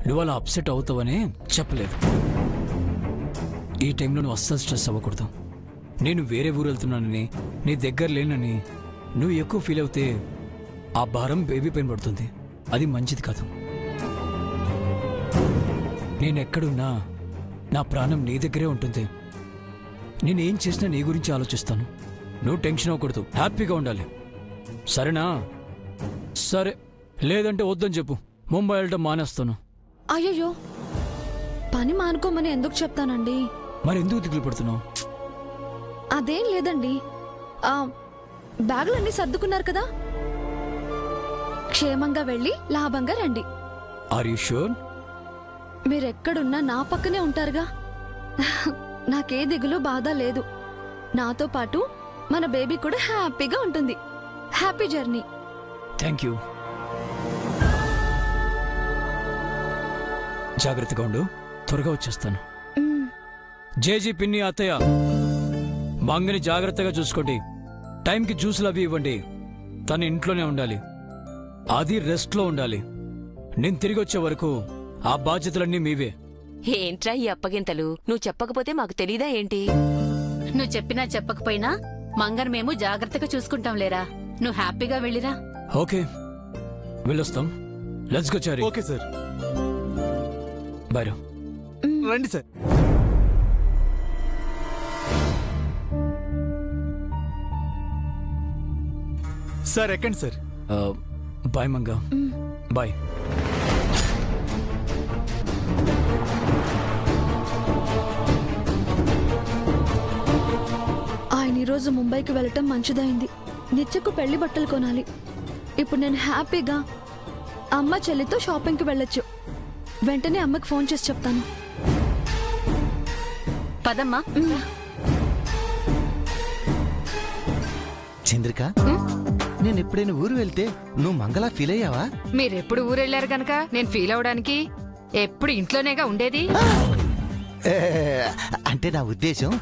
నువ్వు అలా అప్సెట్ అవుతావనే చెప్పలేదు. ఈ టైంలో నువ్వు అస్సలు స్ట్రెస్ అవ్వకూడదు. నేను వేరే ఊరు వెళ్తున్నానని, నీ దగ్గర లేనని నువ్వు ఎక్కువ ఫీల్ అవుతే ఆ భారం బేబీ పైన పడుతుంది. అది మంచిది కాదు. నేనెక్కడున్నా నా ప్రాణం నీ దగ్గరే ఉంటుంది. నేనేం చేసినా నీ గురించి ఆలోచిస్తాను. నువ్వు టెన్షన్ అవ్వకూడదు, హ్యాపీగా ఉండాలి. సరేనా? సరే, లేదంటే వద్దని చెప్పు. ముంబై వెళ్ళటం మానేస్తాను. అయ్యయ్యో, పని మానుకోమని ఎందుకు చెప్తానండి? మరి ఎందుకు దిగులు పడుతున్నావు? అదేం లేదండి. బ్యాగులన్నీ సర్దుకున్నారు కదా, క్షేమంగా వెళ్ళి లాభంగా రండి. Are you sure? మీరెక్కడున్నా నా పక్కనే ఉంటారుగా. నాకే దిగులు బాధ లేదు. నాతో పాటు మన బేబీ కూడా హ్యాపీగా ఉంటుంది. Happy journey. Thank you. జాగ్రత్తగా ఉండు, త్వరగా వచ్చేస్తాను. జేజీ, పిన్ని, అత్తయ్య, మంగని జాగ్రత్తగా చూసుకోండి. టైంకి జ్యూసులు అవి ఇవ్వండి. తను ఇంట్లోనే ఉండాలి, అది రెస్ట్లో ఉండాలి. నేను తిరిగి వచ్చే వరకు ఆ బాధ్యతలన్నీ మీవే. ఏంట్రా ఈ అప్పగింతలు? నువ్వు చెప్పకపోతే మాకు తెలీదా ఏంటి? నువ్వు చెప్పినా చెప్పకపోయినా మంగన్ మేము జాగ్రత్తగా చూసుకుంటాం లేరా. నువ్వు హ్యాపీగా వెళ్ళిరా. ఓకే, వెళ్ళొస్తాం. Let's go Chari. Okay sir. Bye. రండి సార్. సార్ ఎక్కండి సార్. బాయ్ మంగా. బాయ్. ఆయన ఈరోజు ముంబైకి వెళ్ళటం మంచిదైంది. నిత్యకు పెళ్లి బట్టలు కొనాలి. ఇప్పుడు నేను హ్యాపీగా అమ్మ చెల్లితో షాపింగ్కి వెళ్ళొచ్చు. వెంటనే అమ్మకి ఫోన్ చేసి చెప్తాను. పదమ్మా. చంద్రిక, నేను ఎప్పుడైనా ఊరు వెళ్తే నువ్వు మంగళ ఫీల్ అయ్యావా? మీరెప్పుడు ఊరెళ్ళారు గనక నేను ఫీల్ అవడానికి ఎప్పుడు ఇంట్లోనేగా ఉండేది. అంటే నా ఉద్దేశం,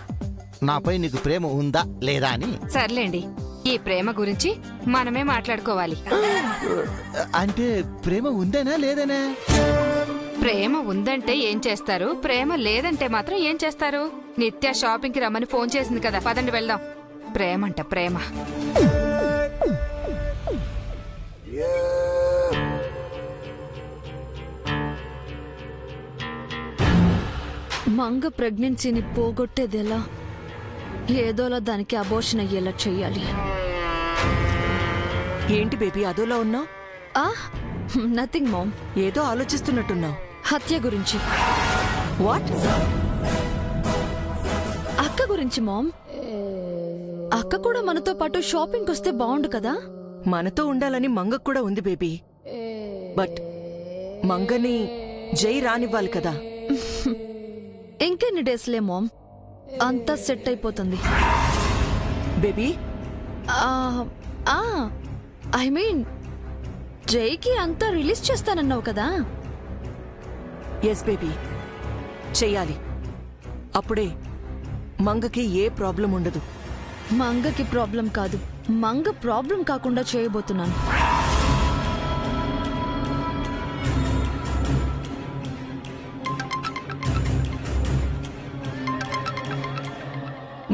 నాపై నీకు ప్రేమ ఉందా లేదా అని. సర్లేండి, ఈ ప్రేమ గురించి మనమే మాట్లాడుకోవాలి. అంటే ప్రేమ ఉందేనా లేదనా? ప్రేమ ఉందంటే ఏం చేస్తారు, ప్రేమ లేదంటే మాత్రం ఏం చేస్తారు? నిత్య షాపింగ్కి రమ్మని ఫోన్ చేసింది కదా, పదండి వెళ్దాం. ప్రేమంట ప్రేమ. మంగ ప్రెగ్నెన్సీని పోగొట్టేదెలా? ఏదోలా దానికి అబోర్షన్ అయ్యేలా చెయ్యాలి. ఏంటి బేబీ అదోలా ఉన్నావు? Nothing mom. ఏదో ఆలోచిస్తున్నట్టున్నావు. హత్య గురించి. వాట్? అక్క గురించి మామ్. అక్క కూడా మనతో పాటు షాపింగ్ వస్తే బాగుండు కదా. మనతో ఉండాలని మంగకు కూడా ఉంది బేబీ. బట్ మంగని జై రానివ్వాలి కదా. ఇంకెన్ని డేస్లే మామ్, అంతా సెట్ అయిపోతుంది. బేబీ, ఐ మీన్ జైకి అంతా రిలీజ్ చేస్తానన్నావు కదా. ఎస్ బేబీ, చెయ్యాలి. అప్పుడే మంగకి ఏ ప్రాబ్లం ఉండదు. మంగకి ప్రాబ్లం కాదు, మంగ ప్రాబ్లం కాకుండా చేయబోతున్నాను.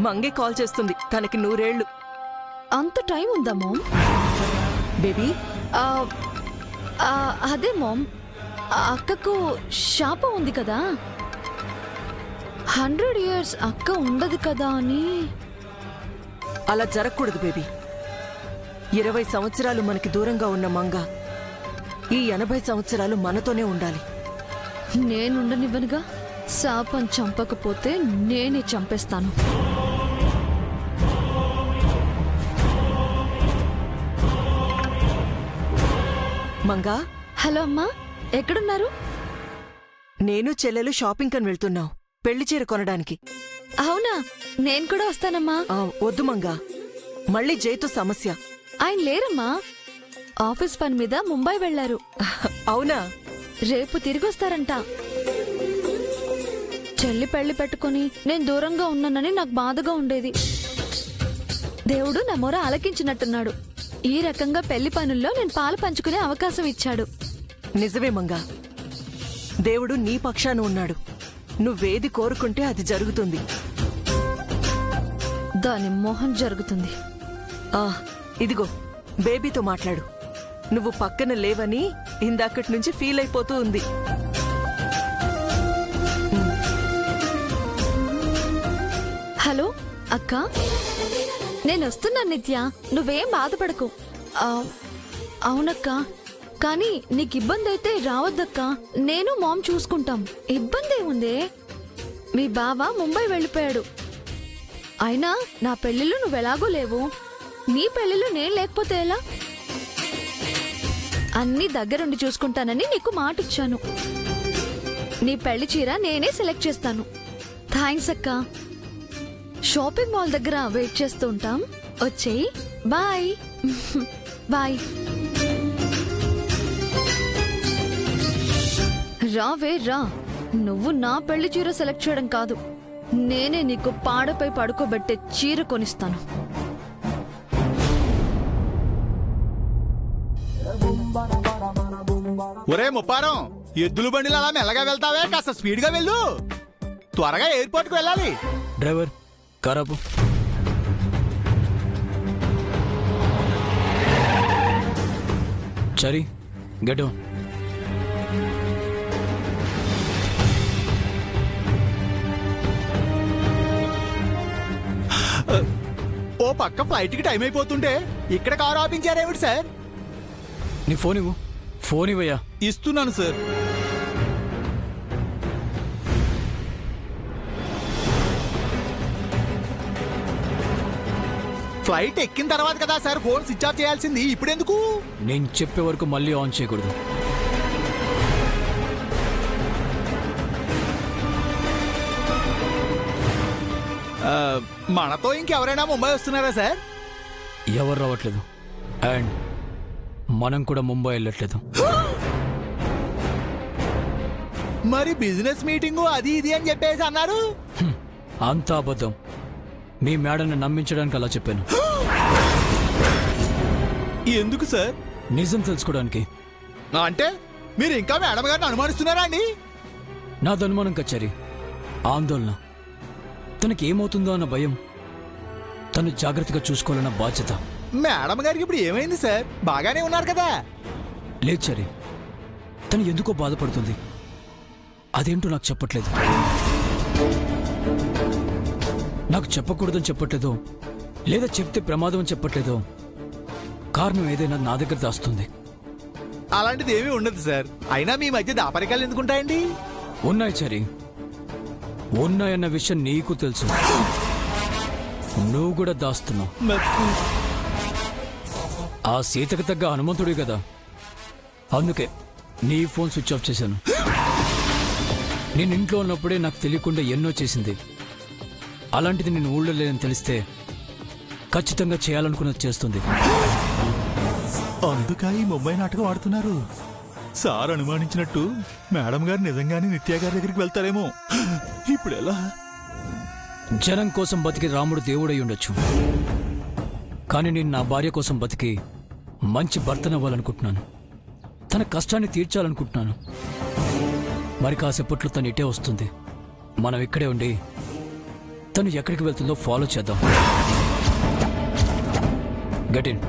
మంగే కాల్ చేస్తుంది, తనకి 100 ఏళ్లు. అంత టైం ఉందా మామ్? బేబీ, అదే మామ్, అక్కకు శాపం ఉంది కదా. 100 years అక్క ఉండదు కదా అని. అలా జరగకూడదు బేబీ. 20 సంవత్సరాలు మనకి దూరంగా ఉన్న మంగ ఈ 80 సంవత్సరాలు మనతోనే ఉండాలి. నేనుండనివ్వనుగా. శాపం చంపకపోతే నేనే చంపేస్తాను. మంగా. హలో అమ్మా, ఎక్కడున్నారు? నేను చెల్లెలు షాపింగ్ కని వెళ్తున్నావు, పెళ్లి చీర కొనడానికి. అవునా, నేను కూడా వస్తానమ్మా. వద్దు మంగా, మళ్ళీ జైతో సమస్య. ఆయన లేరమ్మా, ఆఫీస్ పని మీద ముంబై వెళ్లారు. అవునా? రేపు తిరిగొస్తారంట. చెల్లి పెళ్లి పెట్టుకుని నేను దూరంగా ఉన్నానని నాకు బాధగా ఉండేది. దేవుడు నా మొర ఆలకించినట్టున్నాడు. ఈ రకంగా పెళ్లి పనుల్లో నేను పాలు పంచుకునే అవకాశం ఇచ్చాడు. నిజమే మంగా, దేవుడు నీ పక్షాన ఉన్నాడు. నువ్వేది కోరుకుంటే అది జరుగుతుంది. దాని మోహన్ జరుగుతుంది. ఇదిగో బేబీతో మాట్లాడు. నువ్వు పక్కన లేవని ఇందాకటి నుంచి ఫీల్ అయిపోతూ ఉంది. హలో అక్క, నేను వస్తున్నా నిత్య, నువ్వేం బాధపడకు. అవునక్క, కానీ నీకు ఇబ్బంది అయితే రావద్దక్క. నేను మామ్ చూసుకుంటాం. ఇబ్బంది ఏముందే? మీ బావ ముంబై వెళ్ళిపోయాడు. అయినా నా పెళ్లిలో నువ్వెలాగో లేవు. నీ పెళ్లిలో నేను లేకపోతే ఎలా? అన్ని దగ్గరుండి చూసుకుంటానని నీకు మాట ఇచ్చాను. నీ పెళ్లి చీర నేనే సెలెక్ట్ చేస్తాను. థ్యాంక్స్ అక్క. షాపింగ్ మాల్ దగ్గర వెయిట్ చేస్తూ ఉంటాం. వచ్చేయి. బాయ్. బాయ్. రావే రా. నువ్వు నా పెళ్లి చీర సెలెక్ట్ చేయడం కాదు, నేనే నీకు పాడపై పడుకోబెట్టే చీర కొనిస్తాను. ఒరే ముప్పారం, ఎద్దుల బండిలో అలా మెల్లగా వెళ్తావే, కాస్త స్పీడ్ గా వెళ్ళు. త్వరగా ఎయిర్పోర్ట్ కు వెళ్ళాలి. డ్రైవర్ కారాపు. Chari get on. ఓ పక్క ఫ్లైట్ కి టైం అయిపోతుంటే ఇక్కడ కారు ఆపించారేమిటి సార్? నీ ఫోన్ ఇవ్వు. ఫోన్ ఇవ్వయ్యా. ఇస్తున్నాను సార్. ఫ్లైట్ ఎక్కిన తర్వాత కదా సార్ ఫోన్ స్విచ్ ఆఫ్ చేయాల్సింది, ఇప్పుడెందుకు? నేను చెప్పే వరకు మళ్ళీ ఆన్ చేయకూడదు. మనతో ఇంకెవరైనా ముంబై వస్తున్నారా సార్? ఎవరు రావట్లేదు. అండ్ మనం కూడా ముంబై వెళ్ళట్లేదు. మరి బిజినెస్ మీటింగు అది ఇది అని చెప్పేసి అన్నారు. అంతా అబద్ధం. మీ మేడన్ని నమ్మించడానికి అలా చెప్పాను. ఎందుకు సార్? నిజం తెలుసుకోవడానికి. అంటే మీరు ఇంకా మేడం గారిని అనుమానిస్తున్నారా అండి? నాది అనుమానం కచ్చారి, ఆందోళన. తనకి ఏమవుతుందో అన్న భయం, తను జాగ్రత్తగా చూసుకోవాలన్న బాధ్యత. మేడం గారికి ఇప్పుడు ఏమైంది సార్? బాగానే ఉన్నారు కదా? లేదు చరి, తను ఎందుకో బాధపడుతుంది. అదేంటో నాకు చెప్పట్లేదు. నాకు చెప్పకూడదని చెప్పట్లేదో, లేదా చెప్తే ప్రమాదం అని చెప్పట్లేదో, కారణం ఏదైనా నా దగ్గర దాస్తుంది. అలాంటిది ఏమీ ఉండదు సార్. అయినా మీ మధ్య దాపరికాలు ఎందుకుంటాయండి? ఉన్నాయి చరి, ఉన్నాయన్న విషయం నీకు తెలుసు. నువ్వు కూడా దాస్తున్నావు. ఆ సీతకు తగ్గ హనుమంతుడి కదా, అందుకే నీ ఫోన్ స్విచ్ ఆఫ్ చేశాను. నేను ఇంట్లో ఉన్నప్పుడే నాకు తెలియకుండా ఎన్నో చేసింది. అలాంటిది నేను ఊళ్ళో లేదని తెలిస్తే ఖచ్చితంగా చేయాలనుకున్నది చేస్తుంది. అందుక ఈ ముంబై నాటకం ఆడుతున్నారు. సార్ అనుమానించినట్టు మేడం గారు నిజంగానే నిత్య గారి దగ్గరికి వెళ్తారేమో. ఇప్పుడు ఎలా? జనం కోసం బతికి రాముడు దేవుడై ఉండొచ్చు, కానీ నేను నా భార్య కోసం బతికి మంచి భర్తనవ్వాలనుకుంటున్నాను. తన కష్టాన్ని తీర్చాలనుకుంటున్నాను. మరి కాసేపట్లో తను ఇటే వస్తుంది. మనం ఇక్కడే ఉండి తను ఎక్కడికి వెళ్తుందో ఫాలో చేద్దాం. Get in.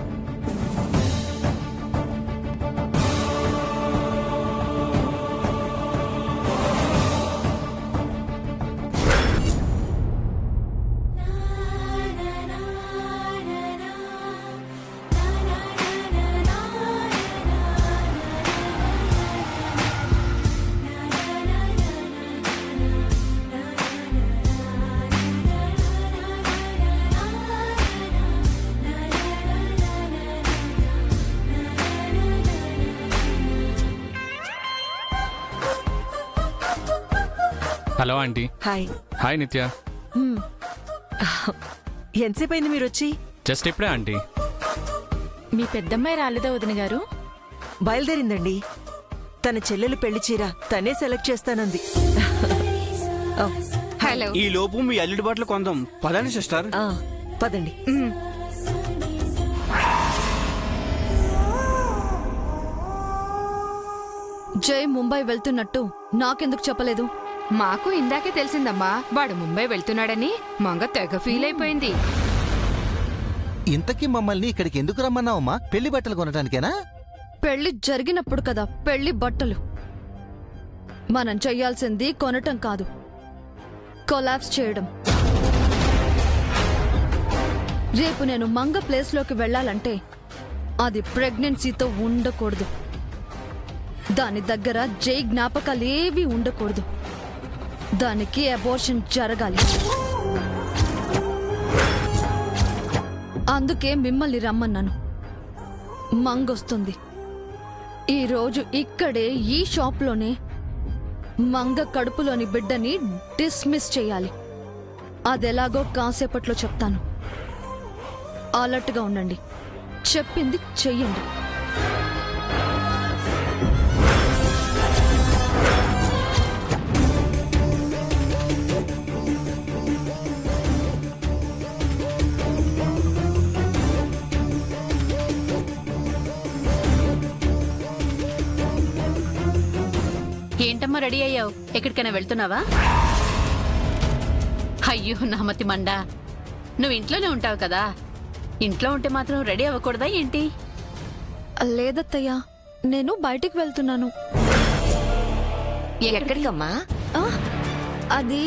Hello aunty. Hi. Hi నిత్య. ఎంతసేపు అయింది మీరు వచ్చి? జస్ట్ ఇప్పుడే ఆంటీ. మీ పెద్దమ్మాయి రాలేదా వదిన గారు? బయలుదేరిందండి. తన చెల్లెలు పెళ్లి చీర తనే సెలెక్ట్ చేస్తానంది. హలో. ఈ లోపు మీ అల్లుడి బట్టలు కొందాం పదండి సిస్టర్. పదండి. జై ముంబై వెళ్తున్నట్టు నాకెందుకు చెప్పలేదు? మాకు ఇందాకే తెలిసిందమ్మా వాడు ముంబై వెళ్తున్నాడని. మంగ తెగ ఫీల్ అయిపోయింది. ఇంతకీ మమ్మల్ని ఇక్కడికి ఎందుకు రమ్మన్నావమ్మా? పెళ్లి బట్టలు కొనడానికేనా? పెళ్లి జరిగినప్పుడు కదా పెళ్లి బట్టలు. మనం చెయ్యాల్సింది కొనటం కాదు, కొలాప్స్ చేయడం. రేపు నేను మంగ ప్లేస్లోకి వెళ్ళాలంటే అది ప్రెగ్నెన్సీతో ఉండకూడదు. దాని దగ్గర జై జ్ఞాపకాలేవీ ఉండకూడదు. దానికి అబార్షన్ జరగాలి. అందుకే మిమ్మల్ని రమ్మన్నాను. మంగొస్తుంది. ఈరోజు ఇక్కడే ఈ షాప్లోనే మంగ కడుపులోని బిడ్డని డిస్మిస్ చేయాలి. అదెలాగో కాసేపట్లో చెప్తాను. అలర్ట్గా ఉండండి. చెప్పింది చెయ్యండి. ఏంటమ్మా రెడీ అయ్యావు? ఎక్కడికైనా వెళ్తున్నావా? అయ్యో నామతి మండా, నువ్వు ఇంట్లోనే ఉంటావు కదా. ఇంట్లో ఉంటే మాత్రం రెడీ అవ్వకూడదా ఏంటి? లేదత్తయ్యా, నేను బయటికి వెళ్తున్నాను. ఎక్కడికమ్మా? అది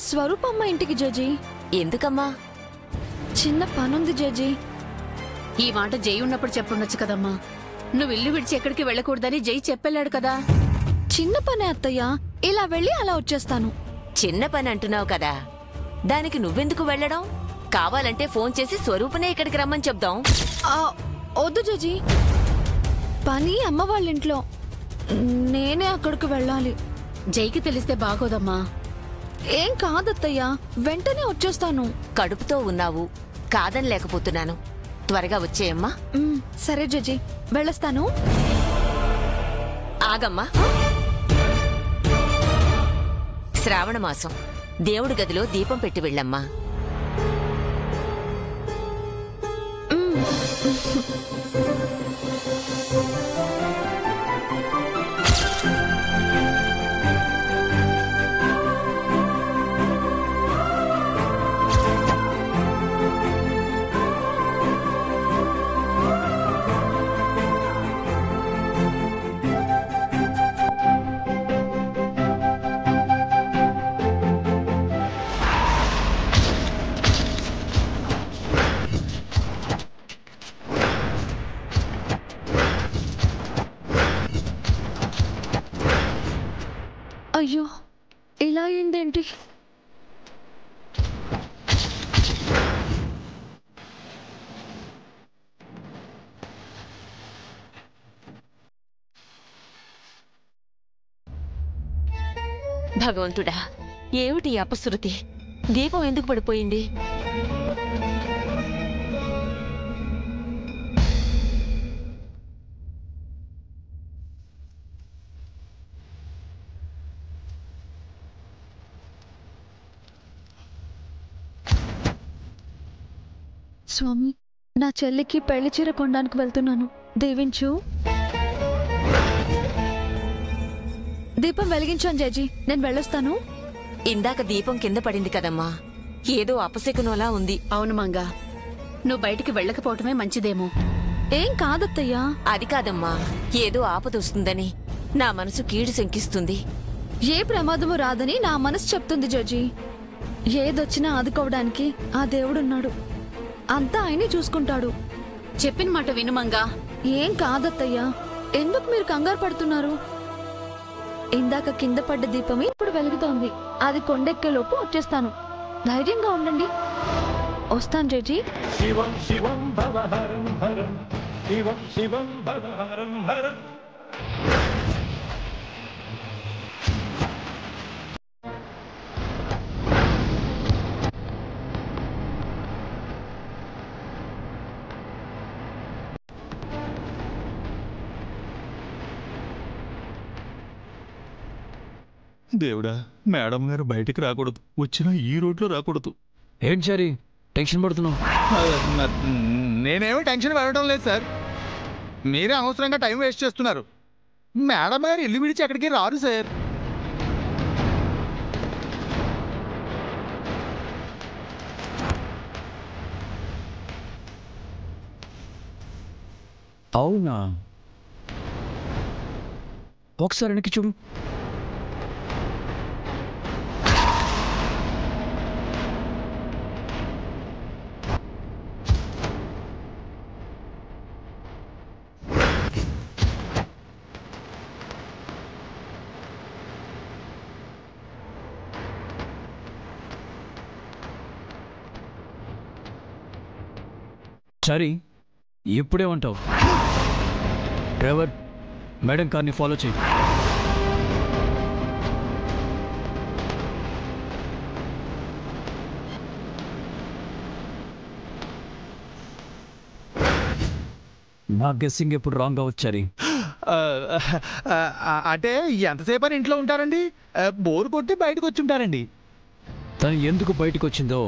స్వరూపమ్మ ఇంటికి జేజీ. ఎందుకమ్మా? చిన్న పనుంది జేజీ. ఈ మాట జై ఉన్నప్పుడు చెప్పుండొచ్చు కదమ్మా. నువ్వు ఇల్లు విడిచి ఎక్కడికి వెళ్ళకూడదని జై చెప్పెళ్ళాడు కదా. చిన్న పనే అత్తయ్యా, ఇలా వెళ్ళి అలా వచ్చేస్తాను. చిన్న పని అంటున్నావు కదా, దానికి నువ్వెందుకు వెళ్ళడం? కావాలంటే ఫోన్ చేసి స్వరూపనే ఇక్కడికి రమ్మని చెప్దాం. వద్దు జేజీ, పని అమ్మ వాళ్ళ ఇంట్లో. నేనే అక్కడికి వెళ్ళాలి. జైకి తెలిస్తే బాగోదమ్మా. ఏం కాదత్తయ్యా, వెంటనే వచ్చేస్తాను. కడుపుతో ఉన్నావు, కాదని లేకపోతున్నాను. త్వరగా వచ్చేయమ్మా. సరే జేజీ, వెళ్ళొస్తాను. ఆగమ్మా. శ్రావణ మాసం, దేవుడి గదిలో దీపం పెట్టి వెళ్ళమ్మా. అయ్యో, ఇలా అయిందేంటి? భగవంతుడా, ఏమిటి అపశృతి? దీపం ఎందుకు పడిపోయింది? స్వామి, నా చెల్లికి పెళ్లి చీర కొనడానికి వెళ్తున్నాను, దీవించు. దీపం వెలిగించాను జేజీ, నేను వెళ్ళొస్తాను. ఇందాక దీపం కింద పడింది కదమ్మా, ఏదో అపశకునోలా ఉంది. అవును మంగా, నువ్వు బయటికి వెళ్ళకపోవటమే మంచిదేమో. ఏం కాదత్తయ్యా. అది కాదమ్మా, ఏదో ఆపదొస్తుందని నా మనసు కీడు శంకిస్తుంది. ఏ ప్రమాదము రాదని నా మనసు చెప్తుంది జేజీ. ఏదొచ్చినా ఆదుకోవడానికి ఆ దేవుడున్నాడు. అంతా ఆయనే చూసుకుంటాడు. చెప్పిన మాట విను మంగా. ఏం కాదత్తయ్యా, ఎందుకు మీరు కంగారు పడుతున్నారు? ఇందాక కింద పడ్డ దీపమే ఇప్పుడు వెలుగుతోంది. అది కొండెక్కేలోపు వచ్చేస్తాను. ధైర్యంగా ఉండండి. వస్తాను జేజీ. శివం శివం భవహరం హరం, శివం శివం భవహరం హరం. దేవుడా, మేడం గారు బయటికి రాకూడదు, వచ్చినా ఈ రోడ్లో రాకూడదు. ఏంటి సారీ టెన్షన్ పడుతున్నావు? నేనేమో టెన్షన్ పడటం లేదు సార్, మీరే అనవసరంగా టైం వేస్ట్ చేస్తున్నారు. మేడం గారు ఇల్లు విడిచి ఎక్కడికి రారు సార్. అవునా? ఒకసారి వెనక్కి చూడు. సరే, ఇప్పుడేమంటావు? డ్రైవర్, మేడం కార్ని ఫాలో చేయి. నా గెస్సింగ్ ఎప్పుడు రాంగ్ అవ్వచ్చారి. అంటే ఎంతసేపు అని ఇంట్లో ఉంటారండి? బోరు కొట్టి బయటకు వచ్చి ఉంటారండి. తను ఎందుకు బయటకు వచ్చిందో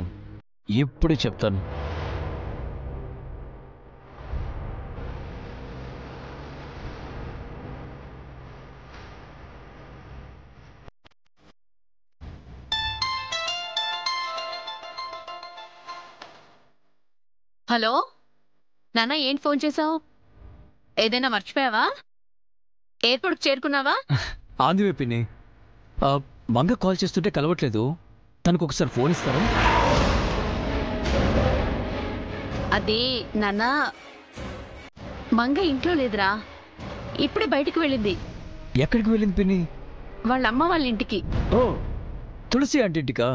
ఇప్పుడే చెప్తాను. హలో నాన్న, ఏంటి ఫోన్ చేసావు? ఏదైనా మర్చిపోయావా? ఎయిర్పోర్ట్కి చేరుకున్నావా? ఆంది పిన్ని, మంగ కాల్ చేస్తుంటే కలవట్లేదు. తనకు ఒకసారి ఫోన్ ఇస్తారా? అది నాన్న, మంగ ఇంట్లో లేదురా, ఇప్పుడే బయటికి వెళ్ళింది. ఎక్కడికి వెళ్ళింది పిన్ని? వాళ్ళ అమ్మ వాళ్ళ ఇంటికి. ఓ, తులసి ఆంటీ ఇంటికా?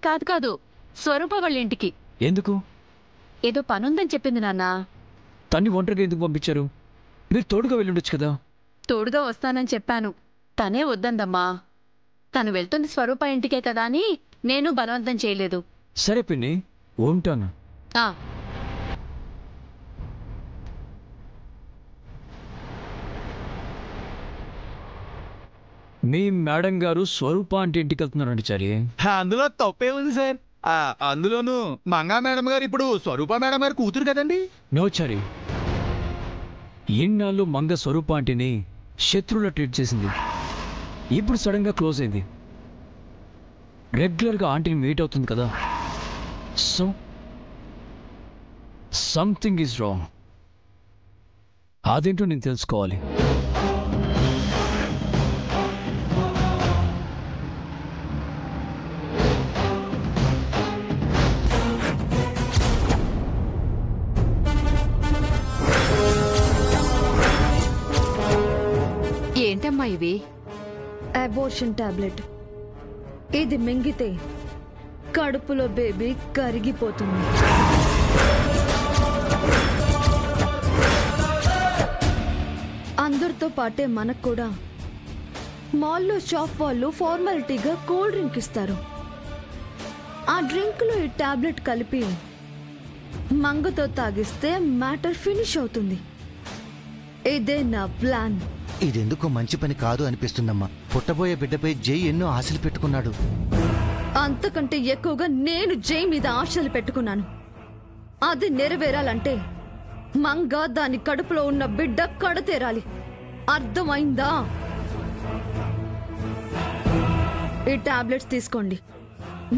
కాదు కాదు, స్వరూప వాళ్ళ ఇంటికి. ఎందుకు? ఏదో పనుందని చెప్పింది నాన్న. తన్ని ఒంటరిగా ఎందుకు పంపించారు? మీరు తోడుగా వెళ్ళుండొచ్చు కదా. తోడుగా వస్తానని చెప్పాను, తనే వద్దందమ్మా. తను వెళ్తుంది స్వరూప ఇంటికే కదా అని నేను బలవంతం చేయలేదు. సరే పిన్ని, ఉంటాను. మీ మేడం గారు స్వరూప అంటే ఇంటికి వెళ్తున్నారండి చారి. అందులో తప్పే ఉంది సార్. అందులోనూ మంగా మేడం గారు ఇప్పుడు స్వరూప మేడం గారు కూతురు కదండి. నో చారి, ఎన్నాళ్ళు మంగ స్వరూప ఆంటీని శత్రువులా ట్రీట్ చేసింది. ఇప్పుడు సడన్ గా క్లోజ్ అయింది. రెగ్యులర్గా ఆంటీని మీట్ అవుతుంది కదా. So something is wrong. అదేంటో నేను తెలుసుకోవాలి. ఏంటమ్మా ఇవి? Abortion tablet. ఇది మింగితే కడుపులో బేబీ కరిగిపోతుంది. అందరితో పాటే మనకు కూడా మాల్లో షాప్ వాళ్ళు ఫార్మాలిటీగా కూల్ డ్రింక్ ఇస్తారు. ఆ డ్రింక్ లో ఈ టాబ్లెట్ కలిపి మంగతో తాగిస్తే మ్యాటర్ ఫినిష్ అవుతుంది. ఇదే నా ప్లాన్. ఇదెందుకో మంచి పని కాదు అనిపిస్తుందమ్మా. పుట్టబోయే బిడ్డపై జై ఎన్నో ఆశలు పెట్టుకున్నాడు. అంతకంటే ఎక్కువగా నేను జై మీద ఆశలు పెట్టుకున్నాను. అది నెరవేరాలంటే మంగ దాని కడుపులో ఉన్న బిడ్డ కడతేరాలి. అర్థమైందా? ఈ టాబ్లెట్స్ తీసుకోండి.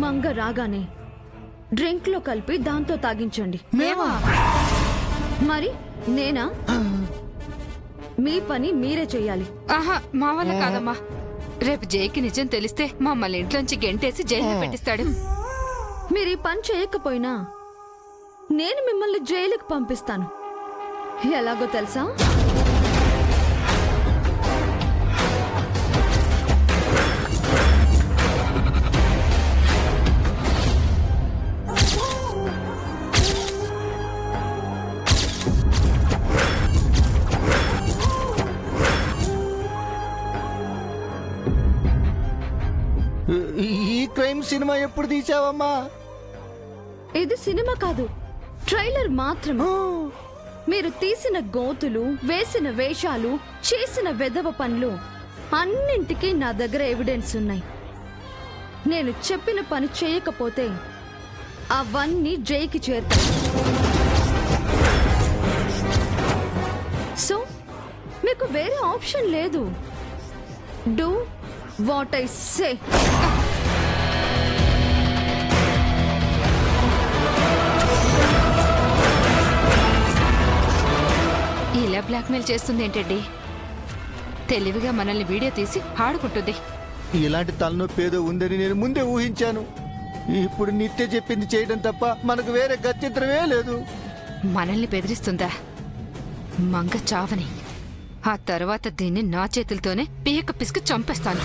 మంగ రాగానే డ్రింక్ లో కలిపి దాంతో తాగించండి. మరి నేనా? మీ పని మీరే చెయ్యాలి. ఆహా, మా వల్ల కాదమ్మా. రేపు జైకి నిజం తెలిస్తే మమ్మల్ని ఇంట్లోంచి గెంటేసి జైలు పెట్టిస్తాడు. మీరు ఈ పని చేయకపోయినా నేను మిమ్మల్ని జైలుకి పంపిస్తాను. ఎలాగో తెలుసా? ఈ క్రైమ్ సినిమా ఎప్పుడు తీసావమ్మా? ఇది సినిమా కాదు, ట్రైలర్ మాత్రమే. మీరు తీసిన గోతులు, వేసిన వేషాలు, చేసిన వెధవ పనులు అన్నింటికీ నా దగ్గర ఎవిడెన్స్ ఉన్నాయి. నేను చెప్పిన పని చేయకపోతే అవన్నీ జైకి చేరుతాయి. సో మీకు వేరే ఆప్షన్ లేదు. Do what I say. ఇలా బ్లాక్మెయిల్ చేస్తుంది ఏంటండి? తెలివిగా మనల్ని వీడియో తీసి ఆడుకుంటుంది. ఇలాంటి తలనొప్పి ఏదో ఉందని నేను ముందే ఊహించాను. ఇప్పుడు నిత్య చెప్పింది చేయడం తప్ప మనకు వేరే గత్యంతరమే లేదు. మనల్ని బెదిరిస్తుందా? మంగ చావని. ఆ తర్వాత దీన్ని నా చేతులతోనే పీక పిసికి చంపేస్తాను.